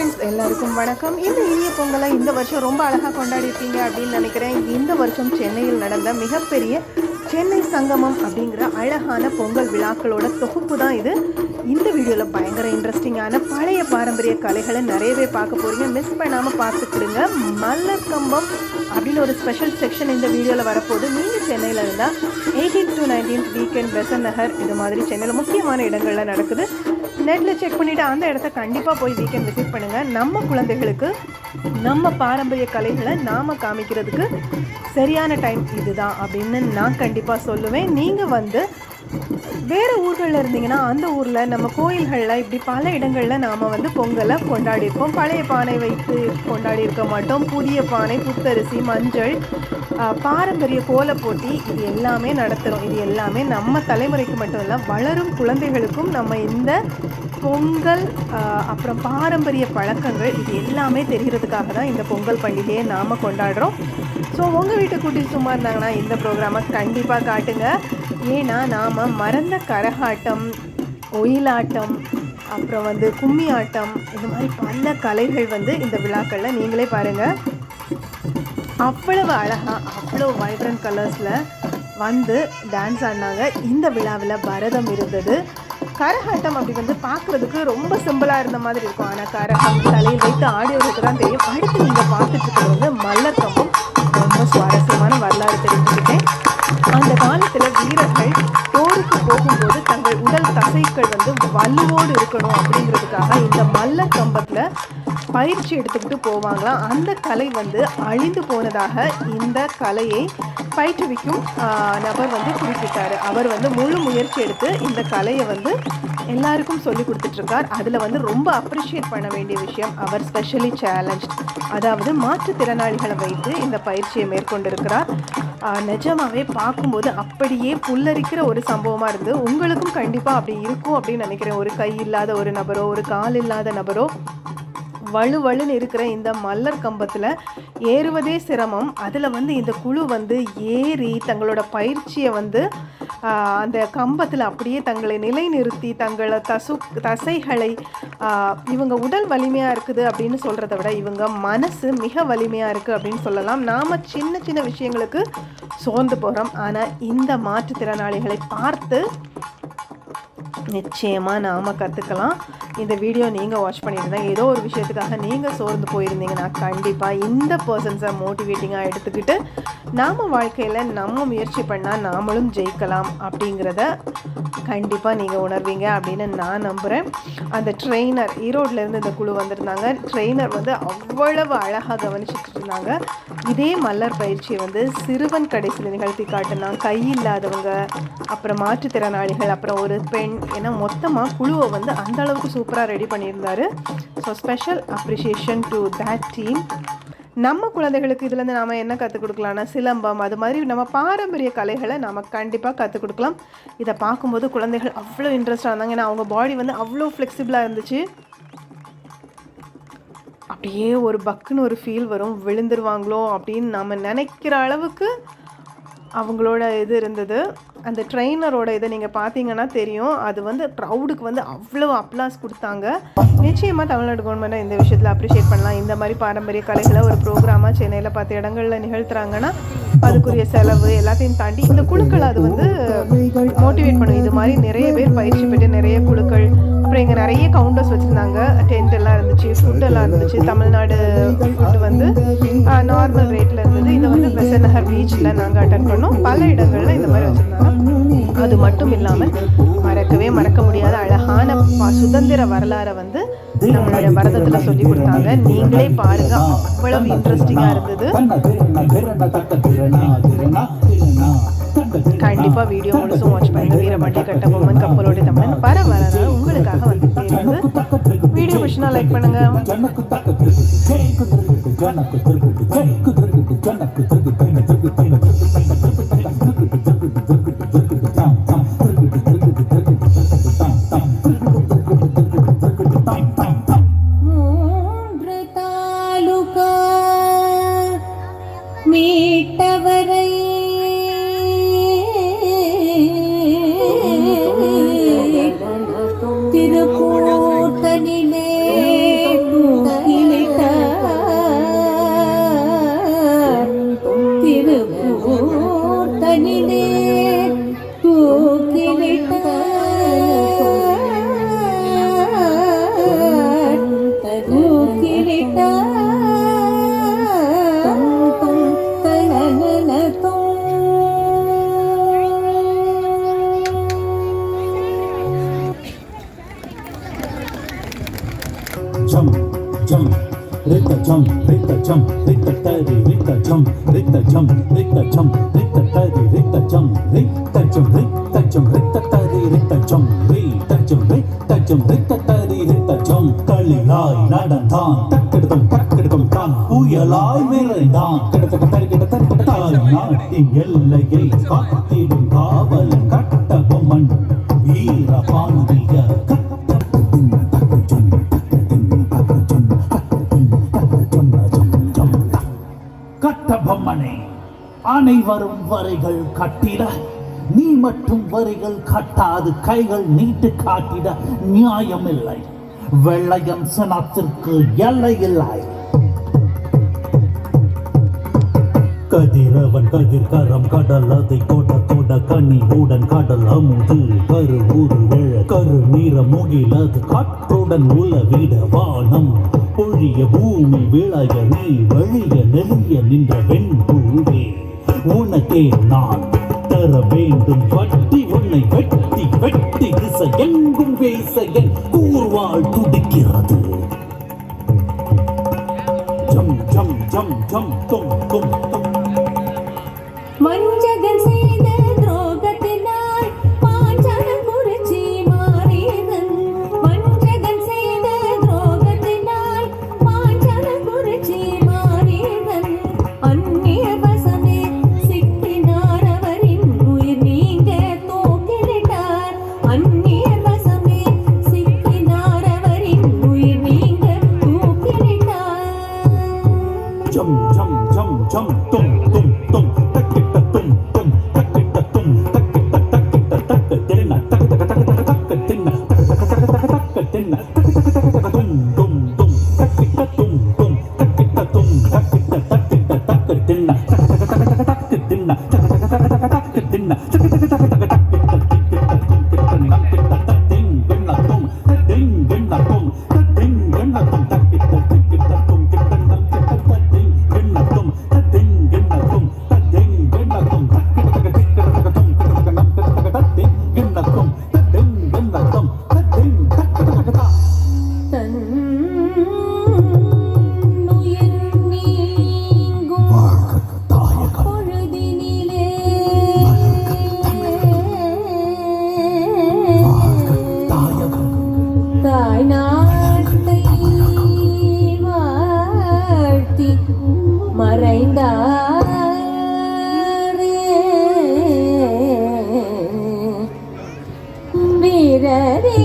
Friends, எல்லாருக்கும் வணக்கம். இந்த இனிய பொங்கலை இந்த வருஷம் ரொம்ப அழகாக கொண்டாடிருக்கீங்க அப்படின்னு நினைக்கிறேன். இந்த வருஷம் சென்னையில் நடந்த மிகப்பெரிய சென்னை சங்கமம் அப்படிங்கிற அழகான பொங்கல் விழாக்களோட தொகுப்பு தான் இது. இந்த வீடியோவில் பயங்கர இன்ட்ரெஸ்டிங்கான பழைய பாரம்பரிய கலைகளை நிறையவே பார்க்க போகிறீங்க. மிஸ் பண்ணாமல் பார்த்துக்கிடுங்க. மல்லர் கம்பம் அப்படின்னு ஒரு ஸ்பெஷல் செக்ஷன் இந்த வீடியோவில் வரப்போகுது. நீங்கள் சென்னையில் இருந்தால் 18th to 19th weekend Besant நகர் இது மாதிரி சென்னையில் முக்கியமான இடங்களில் நடக்குது. நெட்டில் செக் பண்ணிவிட்டு அந்த இடத்த கண்டிப்பாக போய் வீக்கெண்ட் விசிட் பண்ணுங்கள். நம்ம குழந்தைகளுக்கு நம்ம பாரம்பரிய கலைகளை நாம் காமிக்கிறதுக்கு சரியான டைம் இதுதான் அப்படின்னு நான் கண்டிப்பாக சொல்லுவேன். நீங்கள் வேறு ஊர்களில் இருந்தீங்கன்னா அந்த ஊரில் நம்ம கோயில்களில் இப்படி பல இடங்களில் நாம் பொங்கலை கொண்டாடியிருக்கோம். பழைய பானை வைத்து கொண்டாடி இருக்க மாட்டோம். புதிய பானை, புத்தரிசி, மஞ்சள், பாரம்பரிய கோலப் போட்டி இது எல்லாமே நடத்துகிறோம். இது எல்லாமே நம்ம தலைமுறைக்கு மட்டும் இல்லை, வளரும் குழந்தைகளுக்கும் நம்ம இந்த பொங்கல் அப்புறம் பாரம்பரிய பழக்கங்கள் இது எல்லாமே தெரிகிறதுக்காக தான் இந்த பொங்கல் பண்டிகையை நாம் கொண்டாடுறோம். ஸோ உங்கள் வீட்டு குட்டி சும்மா இருந்தாங்கன்னா இந்த ப்ரோக்ராமை கண்டிப்பாக காட்டுங்க. ஏன்னா நாம் மறந்த கரகாட்டம், ஒயிலாட்டம், அப்புறம் கும்மி ஆட்டம், இந்த மாதிரி பல கலைகள் இந்த விழாக்களில் நீங்களே பாருங்கள். அவ்வளவு அழகாக அவ்வளோ வைப்ரண்ட் கலர்ஸில் டான்ஸ் ஆடினாங்க. இந்த விழாவில் பரதம் இருந்தது. கரகாட்டம் அப்படி பார்க்குறதுக்கு ரொம்ப சிம்பிளாக இருந்த மாதிரி இருக்கும். ஆனால் கரகம் தலையில் வைத்து ஆடியோருக்கு தான் தெரியும். அடுத்து நீங்கள் பார்த்துட்டு இருக்கிறது மல்லர் கம்பம். ரொம்ப சுவாரஸ்யமான வரலாறு தெரிஞ்சுக்கிட்டேன். அந்த காலத்தில் வீரர்கள் போருக்கு போகும்போது தங்கள் உடல் தசைகள் வலுவோடு இருக்கணும் அப்படிங்கிறதுக்காக இந்த மல்லர் கம்பத்தில் பயிற்சி எடுத்துக்கிட்டு போவாங்களாம். அந்த கலை அழிந்து போனதாக இந்த கலையை பயிற்றுவிக்கும் நபர் குறிப்பிட்டார். அவர் முழு முயற்சி எடுத்து இந்த கலையை எல்லாருக்கும் சொல்லி கொடுத்துட்ருக்கார். அதில் ரொம்ப அப்ரிஷியேட் பண்ண வேண்டிய விஷயம், அவர் ஸ்பெஷலி சேலஞ்ச், அதாவது மாற்றுத்திறனாளிகளை வைத்து இந்த பயிற்சியை மேற்கொண்டிருக்கிறார். நிஜமாகவே பார்க்கும்போது அப்படியே புல்லரிக்கிற ஒரு சம்பவமாக இருந்து உங்களுக்கும் கண்டிப்பாக அப்படி இருக்கும் அப்படின்னு நினைக்கிறேன். ஒரு கை இல்லாத ஒரு நபரோ, ஒரு கால் இல்லாத நபரோ வலுவலுன்னு இருக்கிற இந்த மல்லர் கம்பத்தில் ஏறுவதே சிரமம். அதில் இந்த குழு ஏறி தங்களோட பயிற்சியை அந்த கம்பத்தில் அப்படியே தங்களை நிலைநிறுத்தி தங்களை தசைகளை இவங்க உடல் வலிமையாக இருக்குது அப்படின்னு சொல்கிறத விட இவங்க மனசு மிக வலிமையாக இருக்குது அப்படின்னு சொல்லலாம். நாம் சின்ன சின்ன விஷயங்களுக்கு சோர்ந்து போகிறோம். ஆனால் இந்த மாற்றுத்திறனாளிகளை பார்த்து நிச்சயமாக நாம் கற்றுக்கலாம். இந்த வீடியோ நீங்கள் வாட்ச் பண்ணியிருந்தா ஏதோ ஒரு விஷயத்துக்காக நீங்கள் சோர்ந்து போயிருந்தீங்கன்னா கண்டிப்பாக இந்த பர்சன்ஸை மோட்டிவேட்டிங்காக எடுத்துக்கிட்டு நாம் வாழ்க்கையில் நம்ம முயற்சி பண்ணால் நாமளும் ஜெயிக்கலாம் அப்படிங்கிறத கண்டிப்பாக நீங்கள் உணர்வீங்க அப்படின்னு நான் நம்புகிறேன். அந்த ட்ரெயினர் ஈரோட்லேருந்து இந்த குழு வந்திருந்தாங்க. ட்ரெயினர் அவ்வளவு அழகாக கவனிச்சுட்டு இருந்தாங்க. இதே மல்லர் பயிற்சியை சிறுவன் கடைசியில் நிகழ்த்தி காட்டினாங்க. கை இல்லாதவங்க, அப்புறம் மாற்றுத்திறனாளிகள், அப்புறம் ஒரு பெண் ஏன்னா மொத்தமாக குழுவை அந்த அளவுக்கு சூப்பராக ரெடி பண்ணியிருந்தார். So special appreciation to that team. நம்ம குழந்தைகளுக்கு இதுலேருந்து நாம் என்ன கற்றுக் கொடுக்கலாம்னா சிலம்பம், அது மாதிரி நம்ம பாரம்பரிய கலைகளை நம்ம கண்டிப்பாக கற்றுக் கொடுக்கலாம். இதை பார்க்கும்போது குழந்தைகள் அவ்வளோ இன்ட்ரெஸ்டாக இருந்தாங்க. ஏன்னா அவங்க பாடி அவ்வளோ ஃப்ளெக்சிபிளாக இருந்துச்சு. அப்படியே ஒரு பக்குன்னு ஒரு ஃபீல் வரும், விழுந்துருவாங்களோ அப்படின்னு நம்ம நினைக்கிற அளவுக்கு அவங்களோட இது இருந்தது. அந்த ட்ரெயினரோட இதை நீங்கள் பார்த்தீங்கன்னா தெரியும். அது க்ரௌடுக்கு அவ்வளோ அப்ளாஸ் கொடுத்தாங்க. நிச்சயமாக தமிழ்நாடு கவர்மெண்ட்டை இந்த விஷயத்தில் அப்ரிஷியேட் பண்ணலாம். இந்த மாதிரி பாரம்பரிய கலைகளை ஒரு ப்ரோக்ராமாக சென்னையில் 10 இடங்களில் நிகழ்த்துறாங்கன்னா அதுக்குரிய செலவு எல்லாத்தையும் தாண்டி இந்த குழுக்கள் அது மோட்டிவேட் பண்ணும். இது மாதிரி நிறைய பேர் பயிற்சி பெற்று நிறைய குழுக்கள், அப்புறம் இங்கே நிறைய கவுண்டர்ஸ் வச்சுருந்தாங்க. டென்ட் எல்லாம் இருந்துச்சு, ஃபுட்டெல்லாம் இருந்துச்சு. தமிழ்நாடு ஃபுட்டு நார்மல் ரேட்டில் இருந்தது. இதை பெசன் நகர் பீச்சில் நாங்கள் அட்டன் பண்ணோம். பல இடங்களில் இந்த மாதிரி வச்சுருந்தாங்க. அது மட்டும் இல்லாமல் மறக்க முடியாத அழகான சுதந்திர வரலாறை நம்மளுடைய பரதத்தில் சொல்லி கொடுத்தாங்க. நீங்களே பாருங்க, அவ்வளவு இன்ட்ரெஸ்டிங்காக இருந்தது. கண்டிப்பாக வீடியோ முழுசும் வாட்ச் பண்ணுங்க. வீரபாண்டிய கட்டபொம்மன், கப்பலோட தமிழன் பர வரலாறு உங்களுக்காக வந்துட்டு வீடியோ பிடிச்சினா லைக் பண்ணுங்க. மீட்டவரை திருக்கூட்டனிலே jump, jump. Rita jump, Rita jump, Rita tari, Rita jump, Rita jump, Rita jump, Rita tari, Rita jump, Rita jump, Rita jump, Rita tari, Rita jump, Rita jump, Rita jump, Rita tari, Rita jump. களிலாய் நடந்தான் தக்கெடுத்தும் தான் புயலாய் விரைந்தான் தாய் நாட்டின் எல்லையை காத்திடும் காவலன் கட்டபொம்மன் வீர பாண்டிய கட்டபொம்மனே, அனைவரும் வரிகள் கட்டிட நீ மட்டும் வரிகள் கட்டாது கைகள் நீட்டு காட்டிட நியாயமில்லை. வெள்ளையன் சனத்திற்கு எல்லை இல்லை. கதிரவன் கதிர்கரம் கடல் அதை கொட கொட கனிவுடன் கடல் அமுது கரு ஊரு விழ கரு நீர முகிலது காற்றுடன் உலவிட வானம் பொழிய பூமி விளைய நீ வழிய நெறிய நின்ற வெண்பூவே உனக்கே நான் தர வேண்டும் வட்டி உன்னை வெட்டி வெட்டி திசை எங்கும் பேச என் கூர்வாள் துடிக்கிறது. ஜம் ஜம் ஜம் ஜம் தும் தும் தும். வஞ்சகன் செய்த துரோகத்தினால் பாஞ்சாலன் குறிச்சி மாறியதன். வஞ்சகன் செய்த துரோகத்தினால் பாஞ்சாலன் குறிச்சி மாறியதன். அந்நிய வசமே சிக்கினார் அவரின் உயிர் நீங்க தூக்கிலிட்டார். அந்நிய வசமே சிக்கினார் அவரின் உயிர் நீங்க தூக்கிலிட்டார். ஜம் ஜம் ஜம் ஜம் தும் தும் தும். தாய் நாட்டை வாழ்த்தி மறைந்தாரே வீரரே.